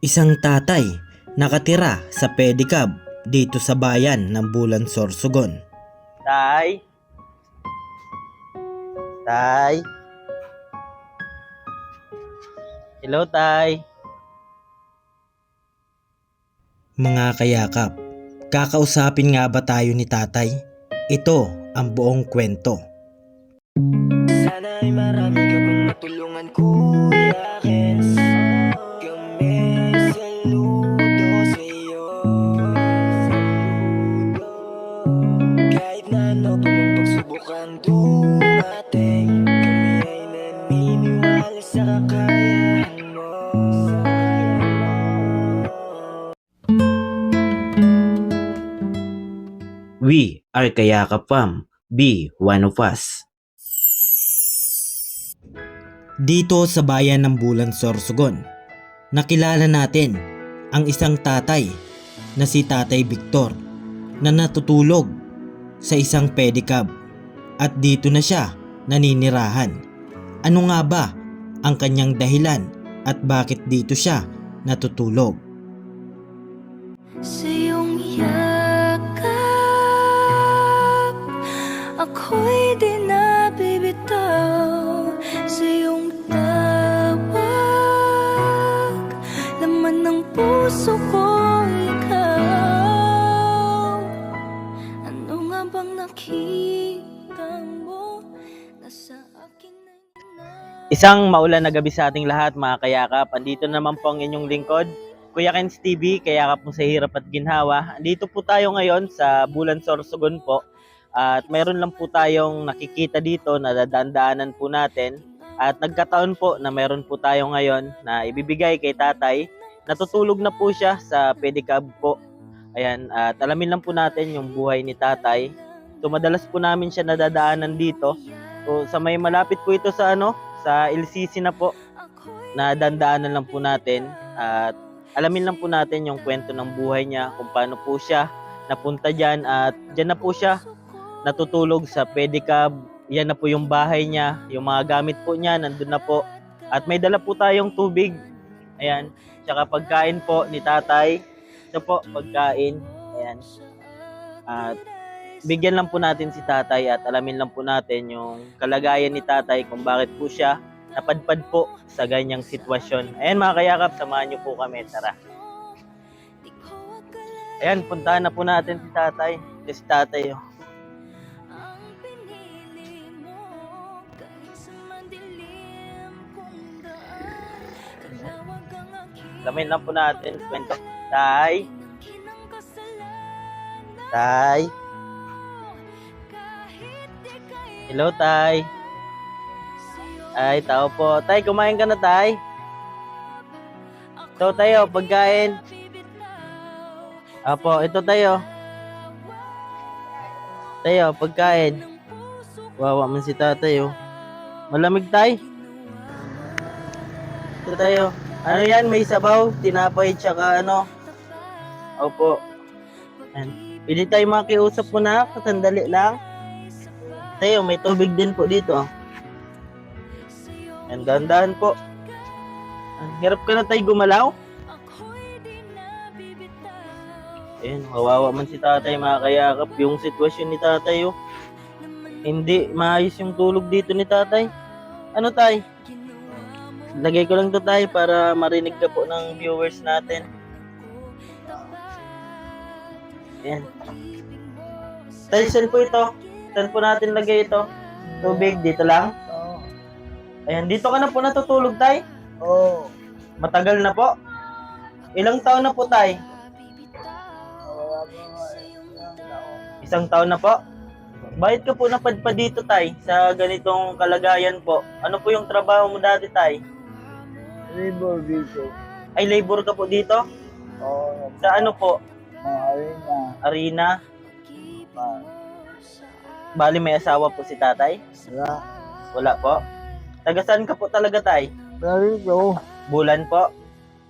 Isang tatay nakatira sa pedicab dito sa bayan ng Bulan, Sorsogon. Tay? Tay? Hello, Tay? Mga kayakap, kakausapin nga ba tayo ni tatay? Ito ang buong kwento. Sana ay marami ka pang matulungan, Kuya Kens. Kami saludo sa'yo. Kahit na ano pa mang pagsubukang dumating, kami ay naniniwala sa kakayahan mo. We are Kayakap Fam. Be one of us. Dito sa bayan ng Bulan, Sorsogon, nakilala natin ang isang tatay na si Tatay Victor na natutulog sa isang pedicab at dito na siya naninirahan. Ano nga ba ang kanyang dahilan at bakit dito siya natutulog? Sa iyong yakap, ako'y di nabibitaw. Sa iyong tawag, laman ng puso ko ikaw. Ano nga bang nakita mo? Nasa akin na Isang maulan na gabi sa ating lahat, mga kayakap. Andito naman po ang inyong lingkod, Kuya Kens TV, Kayakap mo sa hirap at ginhawa. Andito po tayo ngayon sa Bulan, Sorsogon po. At mayroon lang po tayong nakikita dito na dadaan-daanan po natin. At nagkataon po na mayroon po tayo ngayon na ibibigay kay tatay. Natutulog na po siya sa pedicab po. Ayan, at alamin lang po natin yung buhay ni tatay. So madalas po namin siya nadadaanan dito. So sa may malapit po ito sa sa LCC na po, na dandaanan lang po natin at alamin lang po natin yung kwento ng buhay niya, kung paano po siya napunta dyan at dyan na po siya natutulog sa pedicab. Yan na po yung bahay niya, yung mga gamit po niya nandun na po at may dala po tayong tubig, ayan, tsaka pagkain po ni tatay. Ito po pagkain, ayan, at bigyan lang po natin si tatay at alamin lang po natin yung kalagayan ni tatay kung bakit po siya napadpad po sa ganyang sitwasyon. Ayan mga kayakap, samahan niyo po kami, tara. Ayan, puntahan na po natin si tatay. Ito si tatay, oh. Alamin lang po natin kwento. Tay? Tay? Hello, Tay. Ay, tao po. Tay, kumain ka na, Tay? Ito, tayo, pagkain. Apo, ito tayo. Tayo, pagkain. Wawa man si tatay, oh. Malamig, Tay. Ito tayo. Ano yan? May sabaw, tinapay, tsaka Opo. Ayan. Pwede tayo makiusap mo na, sandali lang. Tayo, may tubig din po dito. Ayan, dahan-dahan po. Hirap ka na tayo gumalaw. Ayan, kawawa man si tatay, mga kayakap. Yung sitwasyon ni tatay, oh. Hindi maayos yung tulog dito ni tatay. Ano, tay? Lagay ko lang to, tay, para marinig ka po ng viewers natin. Ayan. Tay, saan po ito? Saan po natin lagay ito? Tubig, dito lang? Ayan, dito ka na po natutulog, tay? Oo. Matagal na po? Ilang taon na po, tay? Isang taon na po? Bakit ka po napadpad dito, tay, sa ganitong kalagayan po? Ano po yung trabaho mo dati, tay? Labor dito. Ay, labor ka po dito? Oo. Sa ano po? Arena. Arena? Bali, may asawa po si tatay? Wala. Wala po? Taga saan ka po talaga, tay? Narito. Bulan po?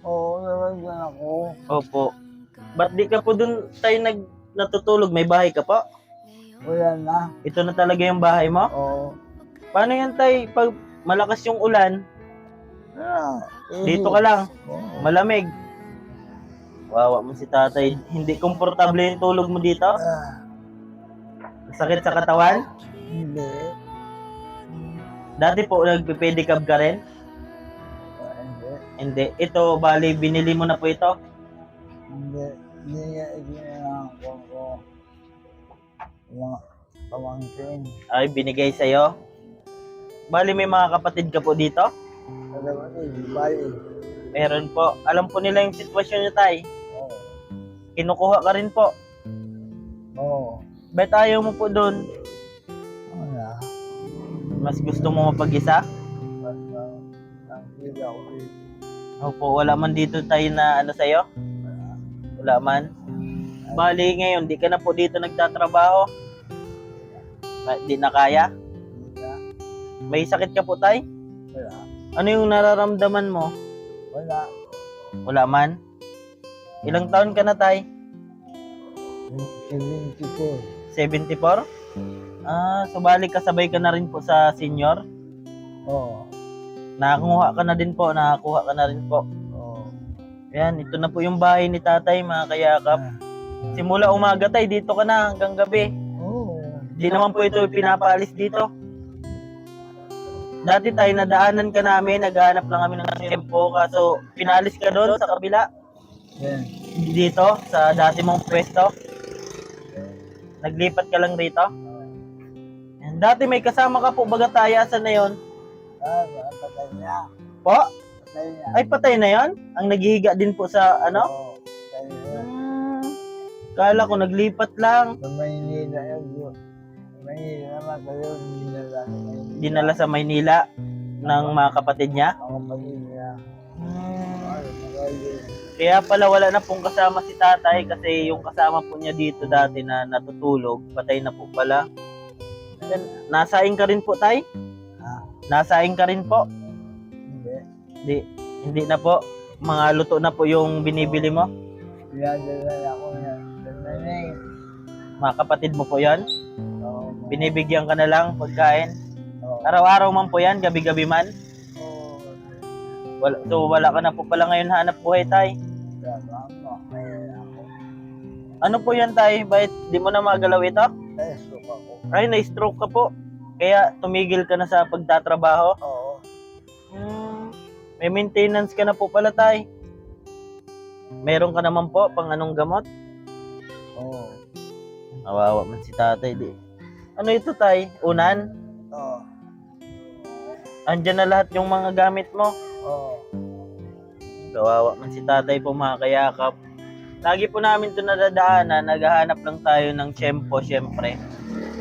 Oo, naman dyan ako. Opo. Ba't di ka po dun tayo natutulog? May bahay ka po? Wala na. Ito na talaga yung bahay mo? Oo. Paano yan, tay? Pag malakas yung ulan, Wala. dito ka lang. Oo. Malamig. Wawa mo si tatay. Hindi komportable yung tulog mo dito? Sakit sa katawan? Hindi. Dati po nagpe-pedicab ka rin? Hindi. Hindi. Ito, bali, binili mo na po ito? Hindi. Hindi nga iginagawa ko. Mga pamangkin. Ay, binigay sa'yo? Bali, may mga kapatid ka po dito? Alam mo di bali. Meron po. Alam po nila yung sitwasyon niyo, tay. Oo. Kinukuha ka rin po. Oo. Ba't ayaw mo po doon? Wala. Mas gusto mo mapag-isa? Basta ang sila ko dito. Opo, wala man dito tayo na ano sa'yo? Wala man. Bali ngayon, di ka na po dito nagtatrabaho? Di na kaya? Hindi na. May sakit ka po, tay? Wala. Ano yung nararamdaman mo? Wala. Wala man? Ilang taon ka na, tay? 74. 74? So bali kasabay ka na rin po sa senior? Oo. Nakakuha ka na din po, nakakuha ka na rin po. Oo. Ayan, ito na po yung bahay ni tatay, mga kayakap. Simula umaga, tay, dito ka na hanggang gabi. Oo. Hindi naman po ito pinapaalis dito. Dati tayo, nadaanan ka namin, naghahanap lang kami ng tempo, kaso pinalis ka doon sa kabila, Yan. dito, sa dati mong pwesto. Naglipat ka lang rito. Yan. Dati may kasama ka po, baga tayo, asan na yun? Patay niya. Po? Patay niya. Ay, patay na yon? Ang naghihiga din po sa ano? Oo. Patay niya. Kala ko naglipat lang. Sa Maynila yun. Maynila naman kayo dinala. Dinala sa Maynila ng mga kapatid niya. Ang kapatid niya. Ay, magaling. Kaya pala wala na pong kasama si tatay kasi yung kasama po niya dito dati na natutulog, patay na po pala. Then, nasaing ka rin po, tay? Ha? Nasaing ka rin po? Hindi. Hindi na po. Mga luto na po yung binibili mo. Pinadala ako yan. Sa nanay. Mga kapatid mo po yan. Oo. Binibigyan ka na lang pagkain. Oo. Araw-araw man po yan, gabi-gabi man. Oo. So wala ka na po pala ngayon hanap buhay, tay. Tama mo. Ayun ako. Ano po yan, tay? Bakit di mo na magalaw ito? Ay, suka ko. Ay, na-stroke ka po. Kaya tumigil ka na sa pagtatrabaho. Oo. May maintenance ka na po pala, tay. Meron ka naman po pang anong gamot? Oo. Kawawa man si tatay, di. Ano ito, tay? Unan? Oo. Andyan na lahat yung mga gamit mo. Oo. Kawawa man si tatay po, mga kayakap. Lagi po namin ito nadadaanan, naghahanap lang tayo ng tiyempo, syempre.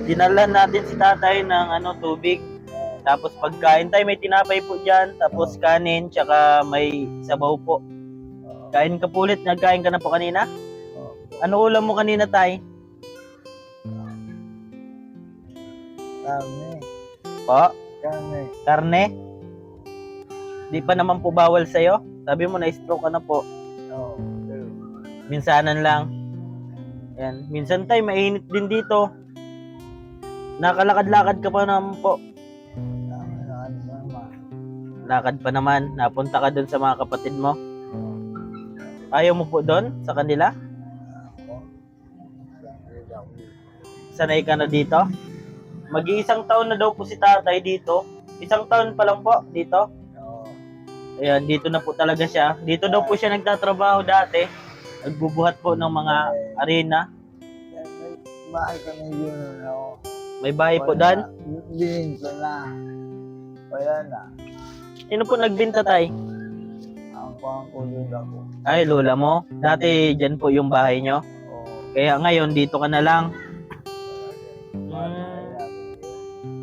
Dinalan natin si tatay ng tubig. Tapos pagkain tayo, may tinapay po dyan. Tapos kanin, tsaka may sabaw po. Kain ka po ulit, nagkain ka na po kanina? Oo. Ano ulam mo kanina, tay? Karne. Po? Karne. Karne? Di pa naman po bawal sa'yo? Sabi mo, na-stroke ka na po. Oo. Minsanan lang. Yan. Minsan tayo, mainit din dito. Nakalakad-lakad ka pa naman po. Lakad pa naman. Napunta ka doon sa mga kapatid mo. Ayaw mo po doon sa kanila? Sanay ka na dito? Mag-iisang taon na daw po si tatay dito. Isang taon pa lang po dito. Ayan, dito na po talaga siya. Dito daw po siya nagtatrabaho dati. Nagbubuhat po ng mga arena. Bahay kami yun. May bahay po doon. Bininto na. Wala na. Sino po nagbinta, tay? Ang pangkulod ako. Ay, lola mo. Dati dyan po yung bahay nyo. Oo. Kaya ngayon, dito ka na lang.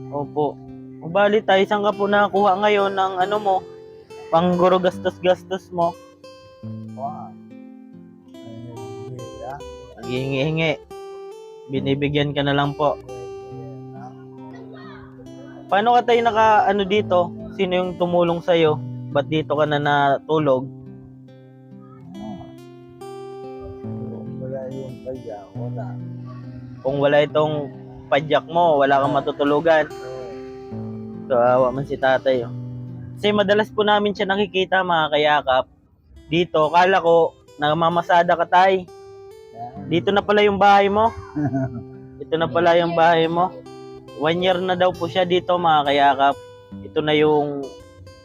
Opo. O bali tayo, saan ka po nakakuha ngayon ng mo? Pangguro gastos-gastos mo. Wow. Naghihingi-hingi. Binibigyan ka na lang po. Paano ka tayo dito? Sino yung tumulong sa'yo? Ba't dito ka na natulog? Wala yung kaya. Wala. Kung wala itong padyak mo, wala kang matutulugan. Kawawa man si tatay. Kasi madalas po namin siya nakikita, mga kayakap. Dito, kala ko namamasada ka tay. Dito na pala yung bahay mo. Ito na pala yung bahay mo. 1 year na daw po siya dito mga kayakap. Ito na yung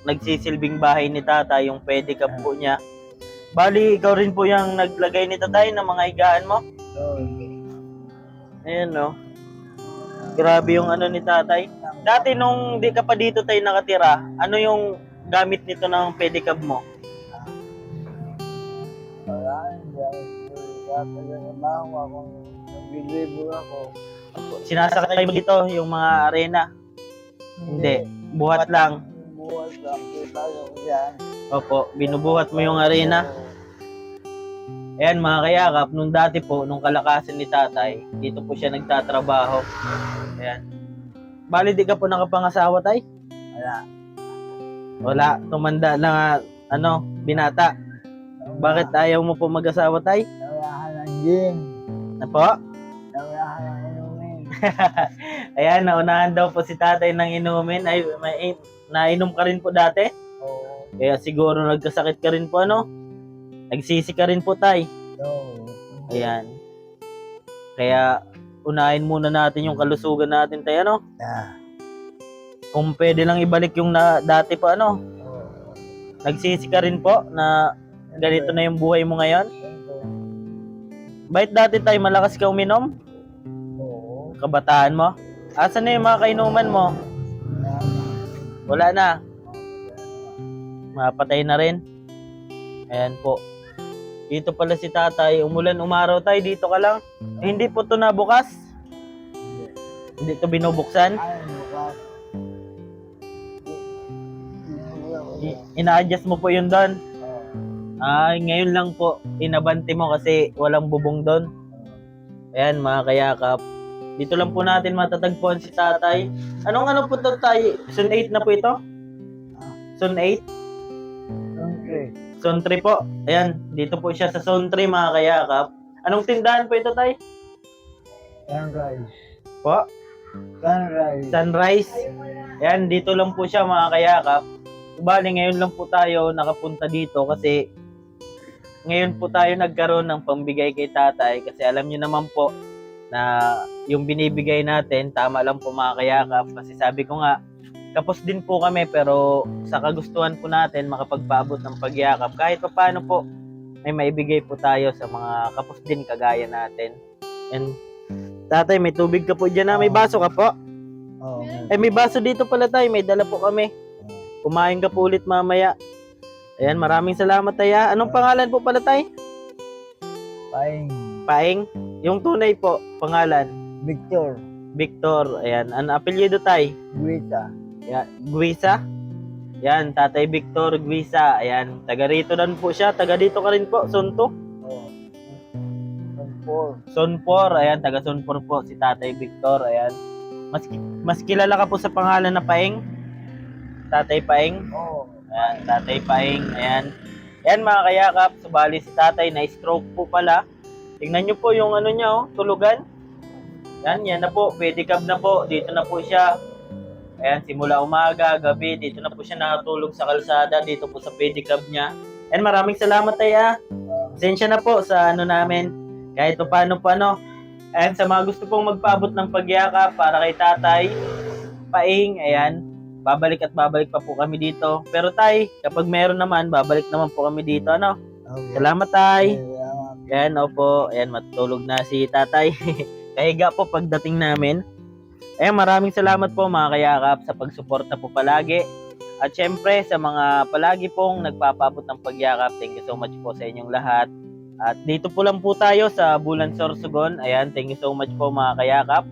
nagsisilbing bahay ni tatay, yung pedicab po niya. Bali, ikaw rin po yung naglagay ni tatay ng mga higaan mo. Ayan no. Grabe yung ano ni tatay. Dati nung di ka pa dito tayo nakatira, ano yung gamit nito ng pedicab mo? Wala, hindi ako tatrabaho ako. Naglilibo ako. Sinasakay mo dito yung mga arena? Hindi. Buhat lang. Buhat lang. Kita yung yan. Opo, binubuhat mo yung arena. Ayan mga kayakap, nung dati po, nung kalakasan ni tatay, dito po siya nagtatrabaho. Ayan. Bali, di ka po nakapangasawa, tay? Wala. Wala, tumanda na binata. Bakit ayaw mo po mag-asawa, tay? Nawahan ng gym. Na po? Nawahan ng inumin. Ayan, naunahan daw po si tatay ng inumin. Ay, nainom ka rin po dati? Oo. Kaya siguro nagkasakit ka rin po, ano? Nagsisi ka rin po, tay. Oo. Ayan. Kaya, unahin muna natin yung kalusugan natin, tay, ano? Yeah. Kung pwede lang ibalik yung dati pa, ano? Oo. Nagsisi ka rin po na ganito na yung buhay mo ngayon? Bakit dati tayo malakas ka uminom? Oo. Kabataan mo? Asan na yung mga kainuman mo? Wala na. Mapatay na rin. Ayan po. Dito pala si tatay. Umulan umaraw tayo. Dito ka lang. Eh, hindi po ito nabukas. Hindi ito binubuksan. Ay, bukas. Ina-adjust mo po yun doon. Oo. Ay, ngayon lang po. Inabante mo kasi walang bubong doon. Ayan mga kayakap. Dito lang po natin matatagpuan si tatay. Anong po ito tayo? Zone 8 na po ito? Zone 8? Okay. Zone 3 po. Ayan, dito po siya sa Zone 3 mga kayakap. Anong tindahan po ito tay? Sunrise. Po? Sunrise. Sunrise. Ayan, dito lang po siya mga kayakap. Bali, ngayon lang po tayo nakapunta dito kasi ngayon po tayo nagkaroon ng pambigay kay tatay kasi alam niyo naman po na yung binibigay natin, tama lang po mga kayakap kasi sabi ko nga, kapos din po kami pero sa kagustuhan po natin makapagpaabot ng pagyakap kahit pa paano po may maibigay po tayo sa mga kapos din kagaya natin. And tatay, may tubig ka po dyan na, may baso ka po? Oo. Eh may baso dito pala tayo, may dala po kami. Kumain ka po ulit mamaya. Ayan, maraming salamat tayo. Anong pangalan po pala tayo? Paing. Paing? Yung tunay po, pangalan? Victor. Victor. Ayan, ano apelyido tayo? Guita. Ayan, Guisa? Ayan, Tatay Victor Guisa. Ayan, taga rito dan po siya. Taga dito ka rin po, Sonto? Oo. Sunpor. Sonpor. Ayan, taga Sonpor po si Tatay Victor. Ayan. Mas kilala ka po sa pangalan na Paing? Tatay Paing? Oo. Ayan, Tatay Paing. Ayan. Ayan mga kayakap, subali si tatay na stroke po pala. Tingnan nyo po yung ano niya, oh, tulugan. Yan na po, pedicab na po. Dito na po siya. Ayan, simula umaga, gabi, dito na po siya nakatulog sa kalsada, dito po sa pedicab niya. And maraming salamat tayo. Pasensya na po sa ano namin. Kahit paano. And sa mga gusto pong magpaabot ng pagyakap para kay tatay, Paing, ayan. Babalik pa po kami dito. Pero tay, kapag meron naman, babalik naman po kami dito, ano? Okay. Salamat tay. Salamat. Ayan, opo. Ayan, matutulog na si tatay. Kahiga po pagdating namin. Ayan, maraming salamat po mga kayakap sa pagsuporta po palagi. At syempre, sa mga palagi pong nagpapabot ng pagyakap, thank you so much po sa inyong lahat. At dito po lang po tayo sa Bulan Sorsogon. Ayan, thank you so much po mga kayakap.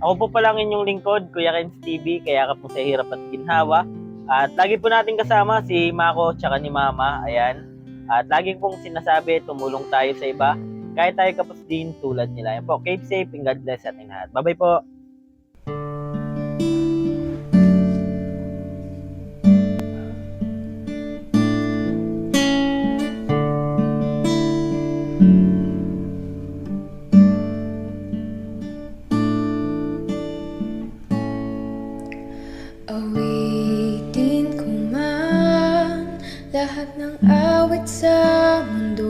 Ako po pala ang inyong lingkod, Kuya Ken's TV, kayakap po sa hirap at ginhawa. At lagi po natin kasama si Mako tsaka ni Mama. Ayan. At lagi pong sinasabi, tumulong tayo sa iba. Kahit tayo kapos din tulad nila. Ayan po, keep safe and God bless ating lahat. Bye-bye po. Awitin ko man lahat ng awit sa mundo.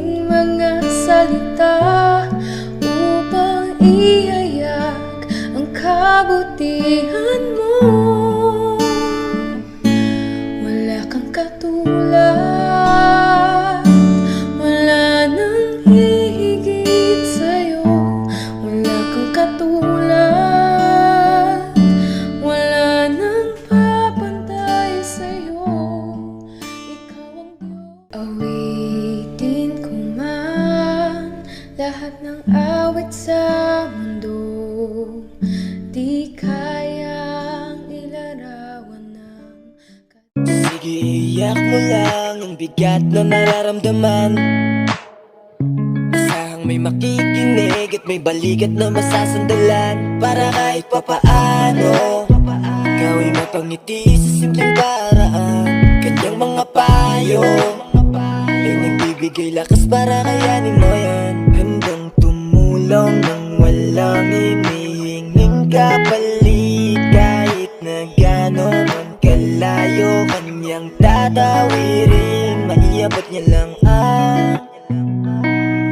aking mga salita upang ihayak ang kabutihan mo. Wala kang katulad, wala nang hihigit sa'yo. Wala kang katulad, wala nang papantay sa'yo. Ikaw ang Diyos. Awitin ko man lahat ng awit sa mundo, di kayang ilarawan ng Sige, iyak mo lang ang bigat na nararamdaman. Asahang may makikinig at may balikat na masasandalan. Para kahit papaano ikaw ay mapangiti sa simpleng paraan. Kanyang mga payo ay nagbibigay lakas para kayanin mo yan. Handang tumulong nang walang hinihinging kapalit. Kahit na gano'n man kalayo kanyang tatawirin, maiabot niya lang ang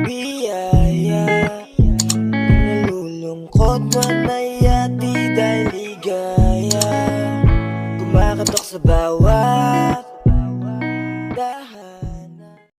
biyaya. Kung nalulungkot man ay ati dahil ligaya, kumakatok sa bawat